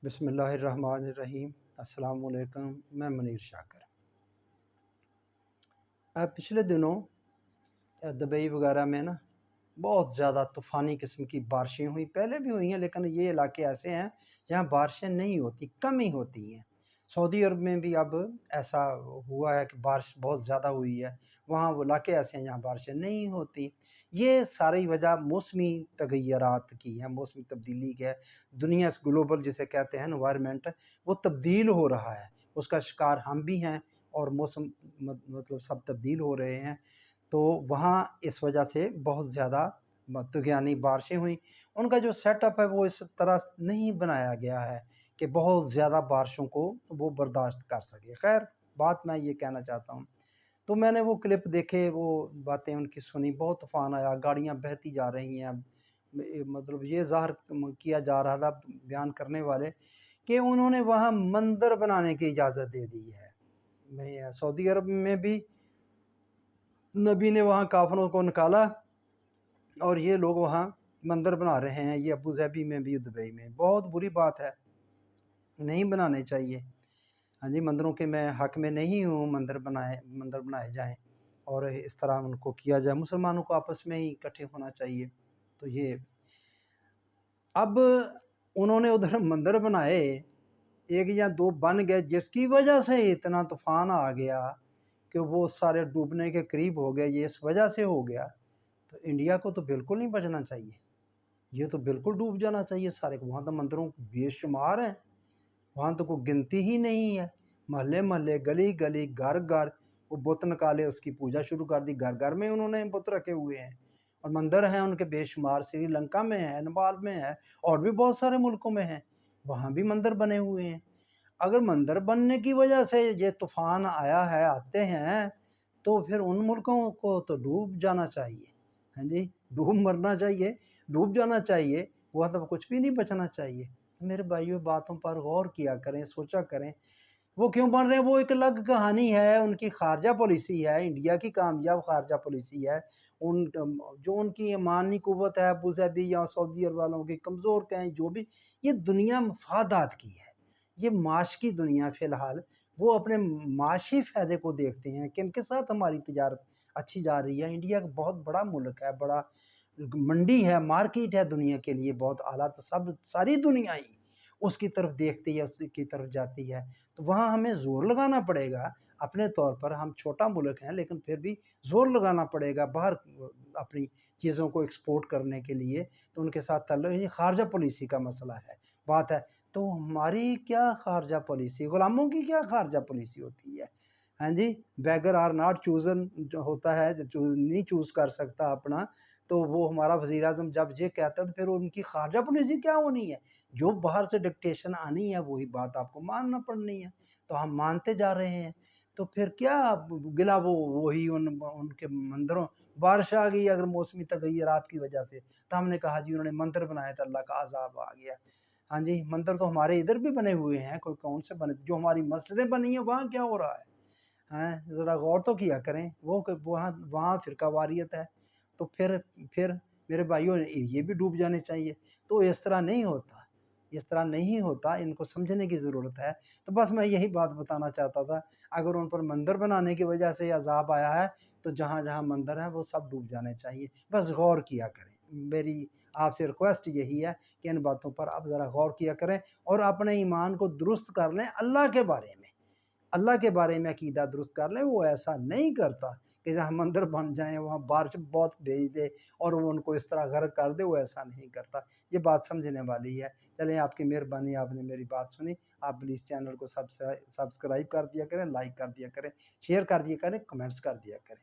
बिस्मिल्लाहिर्रहमानिर्रहीम। अस्सलाम वालेकुम। मैं मुनीर शाकर। पिछले दिनों दुबई वगैरह में ना बहुत ज़्यादा तूफ़ानी किस्म की बारिशें हुई। पहले भी हुई हैं, लेकिन ये इलाके ऐसे हैं जहाँ बारिशें नहीं होती, कम ही होती हैं। सऊदी अरब में भी अब ऐसा हुआ है कि बारिश बहुत ज़्यादा हुई है। वहाँ वो इलाके ऐसे हैं जहाँ बारिशें नहीं होती। ये सारी वजह मौसमी तगय्युरात की है, मौसमी तब्दीली की है। दुनिया ग्लोबल जिसे कहते हैं एनवायरनमेंट, वो तब्दील हो रहा है। उसका शिकार हम भी हैं और मौसम मतलब सब तब्दील हो रहे हैं। तो वहाँ इस वजह से बहुत ज़्यादा तुग़यानी बारिशें हुई। उनका जो सेटअप है वो इस तरह नहीं बनाया गया है कि बहुत ज़्यादा बारिशों को वो बर्दाश्त कर सके। ख़ैर, बात मैं ये कहना चाहता हूँ, तो मैंने वो क्लिप देखे, वो बातें उनकी सुनी, बहुत तूफ़ान आया, गाड़ियाँ बहती जा रही हैं। मतलब ये ज़ाहिर किया जा रहा था बयान करने वाले कि उन्होंने वहाँ मंदिर बनाने की इजाज़त दे दी है। सऊदी अरब में भी नबी ने वहाँ काफ़िरों को निकाला और ये लोग वहाँ मंदिर बना रहे हैं। ये अबू धाबी में भी, दुबई में। बहुत बुरी बात है, नहीं बनाने चाहिए। हाँ जी, मंदिरों के मैं हक़ में नहीं हूँ, मंदिर बनाए जाएँ और इस तरह उनको किया जाए। मुसलमानों को आपस में ही इकट्ठे होना चाहिए। तो ये अब उन्होंने उधर मंदिर बनाए, 1 या 2 बन गए, जिसकी वजह से इतना तूफ़ान आ गया कि वो सारे डूबने के करीब हो गए। ये इस वजह से हो गया। तो इंडिया को तो बिल्कुल नहीं बचना चाहिए, ये तो बिल्कुल डूब जाना चाहिए सारे। वहाँ तो मंदिरों बेशुमार हैं, वहाँ तो कोई गिनती ही नहीं है। महल्ले-महल्ले, गली-गली, घर-घर वो बुत निकाले, उसकी पूजा शुरू कर दी। घर-घर में उन्होंने बुत रखे हुए हैं और मंदिर हैं उनके बेशुमार। श्रीलंका में है, नेपाल में है और भी बहुत सारे मुल्कों में हैं, वहाँ भी मंदिर बने हुए हैं। अगर मंदिर बनने की वजह से ये तूफ़ान आया है, आते हैं, तो फिर उन मुल्कों को तो डूब जाना चाहिए। हाँ जी, डूब मरना चाहिए, डूब जाना चाहिए, वहाँ तो कुछ भी नहीं बचना चाहिए। मेरे भाइयों, बातों पर गौर किया करें, सोचा करें। वो क्यों बन रहे हैं, वो एक अलग कहानी है। उनकी ख़ारजा पॉलिसी है, इंडिया की कामयाब ख़ारजा पॉलिसी है। जो उनकी ईमानी क़ुव्वत है, अबू धाबी या सऊदी अरब वालों की कमज़ोर कहें, जो भी, ये दुनिया मफ़ादात की है। ये माश की दुनिया फ़िलहाल, वो अपने माशी फ़ायदे को देखते हैं कि इनके साथ हमारी तिजारत अच्छी जा रही है। इंडिया एक बहुत बड़ा मुल्क है, बड़ा मंडी है, मार्केट है दुनिया के लिए बहुत आला। तो सब सारी दुनिया ही उसकी तरफ देखती है, उसकी तरफ जाती है। तो वहाँ हमें ज़ोर लगाना पड़ेगा। अपने तौर पर हम छोटा मुल्क हैं, लेकिन फिर भी ज़ोर लगाना पड़ेगा बाहर अपनी चीज़ों को एक्सपोर्ट करने के लिए। तो उनके साथ ताल्लुक़, ये ख़ारजा पॉलिसी का मसला है, बात है। तो हमारी क्या ख़ारजा पॉलिसी, ग़ुलामों की क्या ख़ारजा पॉलिसी होती है? हाँ जी, बेगर आर नॉट चूज़न जो होता है, जो नहीं चूज़ कर सकता अपना, तो वो हमारा वज़ीर-ए-आज़म जब ये कहता है, तो फिर उनकी ख़ारजा पॉलिसी क्या होनी है? जो बाहर से डिक्टेशन आनी है, वही बात आपको मानना पड़नी है। तो हम मानते जा रहे हैं, तो फिर क्या गिला वो वही उनके मंदिरों। बारिश आ गई अगर मौसमी तगय्युरात की वजह से, तो हमने कहा जी उन्होंने मंदिर बनाया था, अल्लाह का अज़ाब आ गया। हाँ जी, मंदिर तो हमारे इधर भी बने हुए हैं, कोई कौन से बने, जो हमारी मस्जिदें बनी हैं, वहाँ क्या हो रहा है? हैं, ज़रा गौर तो किया करें। वो क वहाँ वहाँ फ़िरकावारियत है, तो फिर मेरे भाइयों, ये भी डूब जाने चाहिए। तो इस तरह नहीं होता, इस तरह नहीं होता, इनको समझने की ज़रूरत है। तो बस मैं यही बात बताना चाहता था, अगर उन पर मंदिर बनाने की वजह से अज़ाब आया है, तो जहाँ-जहाँ मंदिर हैं, वो सब डूब जाने चाहिए। बस गौर किया करें। मेरी आपसे रिक्वेस्ट यही है कि इन बातों पर आप ज़रा गौर किया करें और अपने ईमान को दुरुस्त कर लें अल्लाह के बारे में। अल्लाह के बारे में अकीदा दुरुस्त कर लें। वो ऐसा नहीं करता कि जहाँ मंदिर बन जाएँ, वहाँ बारिश बहुत भेज दे और वो उनको इस तरह गर्क कर दे, वो ऐसा नहीं करता। ये बात समझने वाली है। चलें, आपकी मेहरबानी, आपने मेरी बात सुनी। आप प्लीज़ चैनल को सब्सक्राइब कर दिया करें, लाइक कर दिया करें, शेयर कर दिया करें, कमेंट्स कर दिया करें।